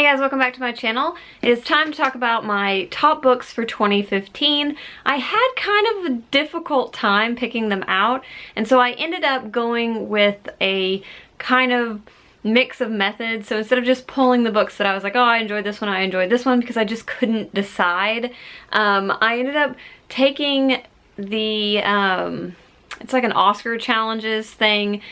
Hey guys, welcome back to my channel. It is time to talk about my top books for 2015. I had kind of a difficult time picking them out, and so I ended up going with a kind of mix of methods. So instead of just pulling the books that I was like, oh, I enjoyed this one, I enjoyed this one, because I just couldn't decide, I ended up taking the, it's like an Oscar challenges thing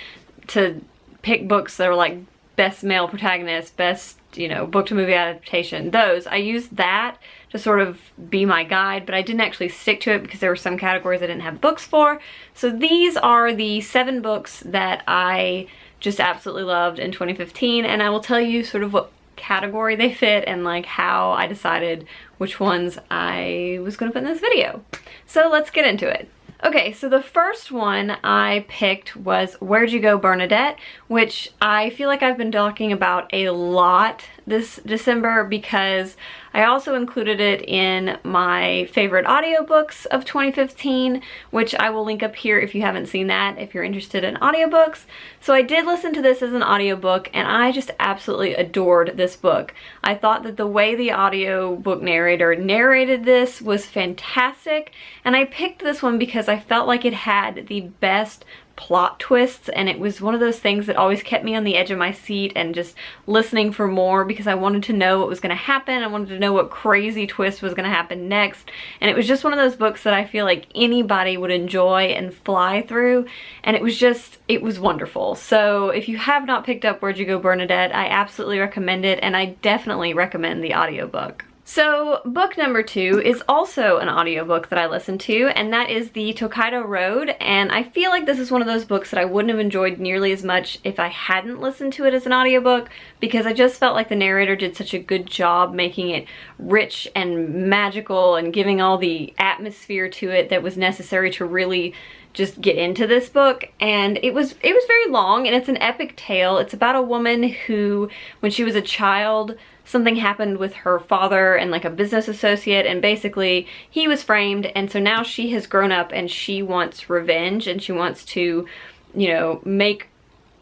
to pick books that are like best male protagonist, best, you know, book to movie adaptation. Those, I used that to sort of be my guide, but I didn't actually stick to it because there were some categories I didn't have books for. So these are the 7 books that I just absolutely loved in 2015, and I will tell you sort of what category they fit and like how I decided which ones I was gonna put in this video. So let's get into it. Okay, so the first one I picked was Where'd You Go Bernadette, which I feel like I've been talking about a lot this December because I also included it in my favorite audiobooks of 2015, which I will link up here if you haven't seen that, if you're interested in audiobooks. So I did listen to this as an audiobook, and I just absolutely adored this book. I thought that the way the audiobook narrator narrated this was fantastic, and I picked this one because I felt like it had the best plot twists, and it was one of those things that always kept me on the edge of my seat and just listening for more because I wanted to know what was going to happen. I wanted to know what crazy twist was going to happen next, and it was just one of those books that I feel like anybody would enjoy and fly through, and it was wonderful. So if you have not picked up Where'd You Go Bernadette, I absolutely recommend it, and I definitely recommend the audiobook. So book number 2 is also an audiobook that I listened to, and that is the Tokaido Road, and I feel like this is one of those books that I wouldn't have enjoyed nearly as much if I hadn't listened to it as an audiobook, because I just felt like the narrator did such a good job making it rich and magical and giving all the atmosphere to it that was necessary to really just get into this book. And it was very long, and it's an epic tale. It's about a woman who, when she was a child, something happened with her father and like a business associate, and basically he was framed, and so now she has grown up and she wants revenge, and she wants to, you know, make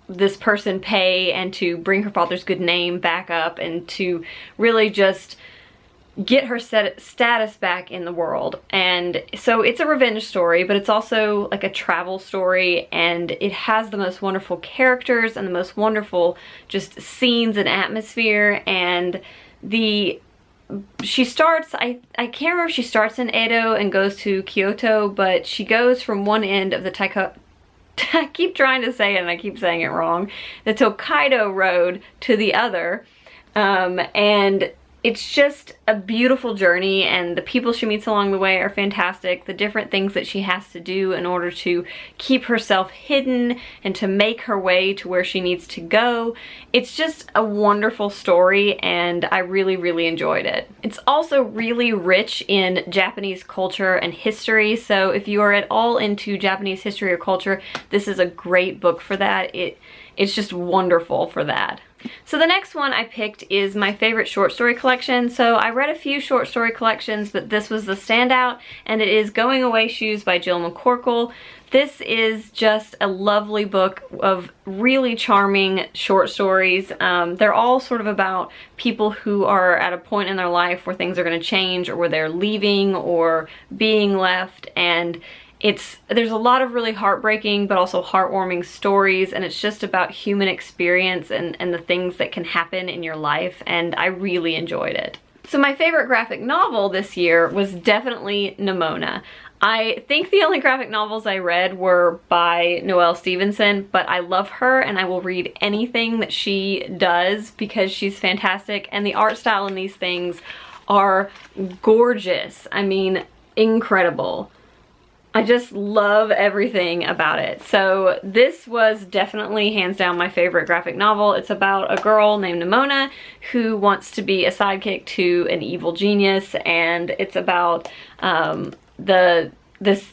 this person pay and to bring her father's good name back up and to really just get her status back in the world. And so it's a revenge story, but it's also like a travel story, and it has the most wonderful characters and the most wonderful just scenes and atmosphere. And she starts, I can't remember if she starts in Edo and goes to Kyoto, but she goes from one end of the I keep trying to say it and I keep saying it wrong, the Tokaido Road to the other, and it's just a beautiful journey, and the people she meets along the way are fantastic. The different things that she has to do in order to keep herself hidden and to make her way to where she needs to go. It's just a wonderful story, and I really, really enjoyed it. It's also really rich in Japanese culture and history, so if you are at all into Japanese history or culture, this is a great book for that. It's just wonderful for that. So the next one I picked is my favorite short story collection. So I read a few short story collections, but this was the standout, and it is Going Away Shoes by Jill McCorkle. This is just a lovely book of really charming short stories. They're all sort of about people who are at a point in their life where things are going to change, or where they're leaving or being left, and there's a lot of really heartbreaking but also heartwarming stories, and it's just about human experience and the things that can happen in your life, and I really enjoyed it. So my favorite graphic novel this year was definitely Nimona. I think the only graphic novels I read were by Noelle Stevenson, but I love her and I will read anything that she does because she's fantastic, and the art style in these things are gorgeous. I mean, incredible. I just love everything about it. So this was definitely hands down my favorite graphic novel. It's about a girl named Nimona who wants to be a sidekick to an evil genius, and it's about this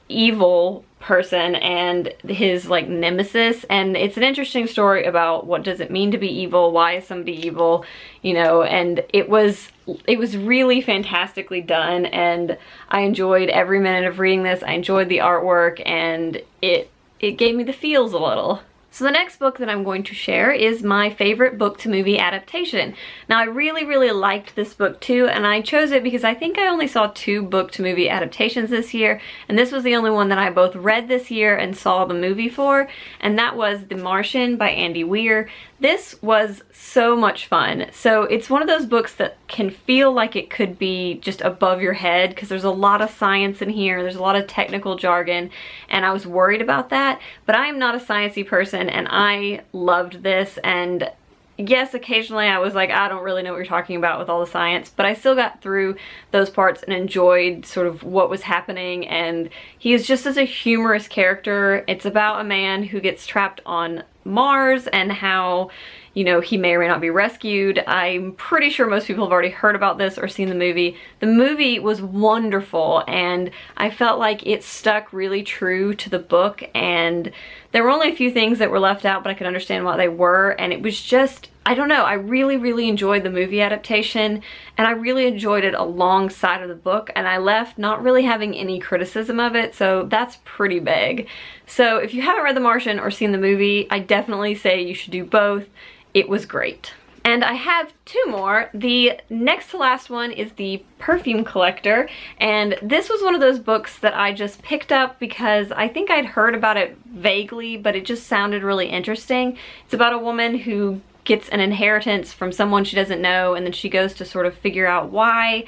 evil person and his like nemesis, and it's an interesting story about what does it mean to be evil, why is somebody evil, you know, and it was really fantastically done, and I enjoyed every minute of reading this. I enjoyed the artwork, and it gave me the feels a little. So the next book that I'm going to share is my favorite book to movie adaptation. Now I really liked this book too, and I chose it because I think I only saw 2 book to movie adaptations this year, and this was the only one that I both read this year and saw the movie for, and that was The Martian by Andy Weir. This was so much fun. So it's one of those books that can feel like it could be just above your head because there's a lot of science in here, there's a lot of technical jargon, and I was worried about that, but I am not a sciencey person and I loved this. And yes, occasionally I was like, I don't really know what you're talking about with all the science, but I still got through those parts and enjoyed sort of what was happening, and he is just such a humorous character. It's about a man who gets trapped on Mars and how, you know, he may or may not be rescued. I'm pretty sure most people have already heard about this or seen the movie. The movie was wonderful, and I felt like it stuck really true to the book, and there were only a few things that were left out, but I could understand why they were, and it was just, I don't know, I really enjoyed the movie adaptation, and I really enjoyed it alongside of the book, and I left not really having any criticism of it, so that's pretty big. So if you haven't read The Martian or seen the movie, I definitely say you should do both. It was great. And I have 2 more. The next to last one is the Perfume Collector, and this was one of those books that I just picked up because I think I'd heard about it vaguely, but it just sounded really interesting. It's about a woman who gets an inheritance from someone she doesn't know, and then she goes to sort of figure out why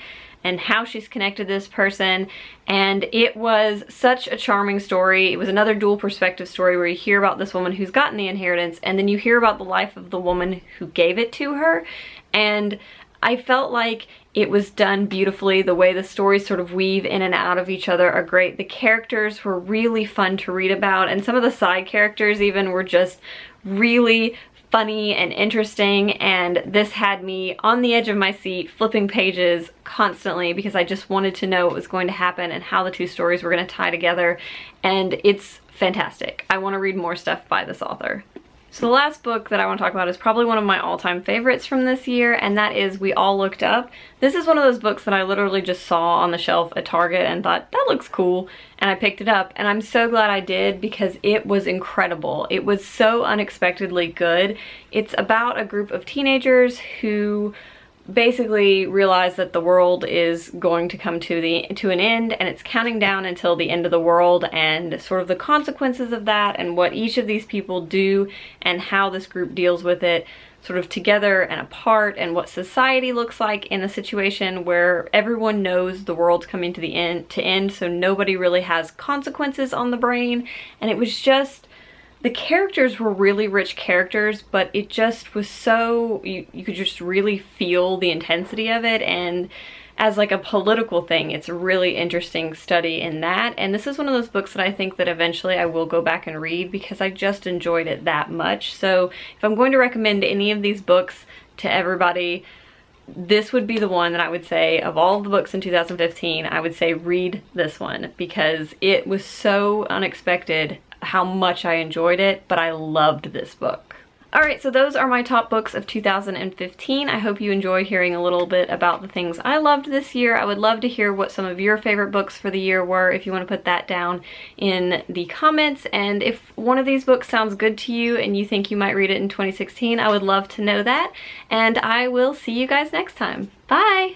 and how she's connected to this person, and it was such a charming story. It was another dual perspective story where you hear about this woman who's gotten the inheritance, and then you hear about the life of the woman who gave it to her, and I felt like it was done beautifully. The way the stories sort of weave in and out of each other are great. The characters were really fun to read about, and some of the side characters even were just really funny and interesting, and this had me on the edge of my seat flipping pages constantly because I just wanted to know what was going to happen and how the 2 stories were going to tie together, and it's fantastic. I want to read more stuff by this author. So the last book that I want to talk about is probably one of my all-time favorites from this year, and that is We All Looked Up. This is one of those books that I literally just saw on the shelf at Target and thought, that looks cool, and I picked it up, and I'm so glad I did because it was incredible. It was so unexpectedly good. It's about a group of teenagers who basically realize that the world is going to come to an end, and it's counting down until the end of the world, and sort of the consequences of that and what each of these people do and how this group deals with it sort of together and apart, and what society looks like in a situation where everyone knows the world's coming to the end, so nobody really has consequences on the brain. And it was just, the characters were really rich characters, but it just was so, you could just really feel the intensity of it, and as like a political thing, it's a really interesting study in that. And this is one of those books that I think that eventually I will go back and read because I just enjoyed it that much. So if I'm going to recommend any of these books to everybody, this would be the one that I would say, of all the books in 2015, I would say read this one because it was so unexpected how much I enjoyed it, but I loved this book. Alright, so those are my top books of 2015. I hope you enjoy hearing a little bit about the things I loved this year. I would love to hear what some of your favorite books for the year were if you want to put that down in the comments. And if one of these books sounds good to you and you think you might read it in 2016, I would love to know that. And I will see you guys next time. Bye!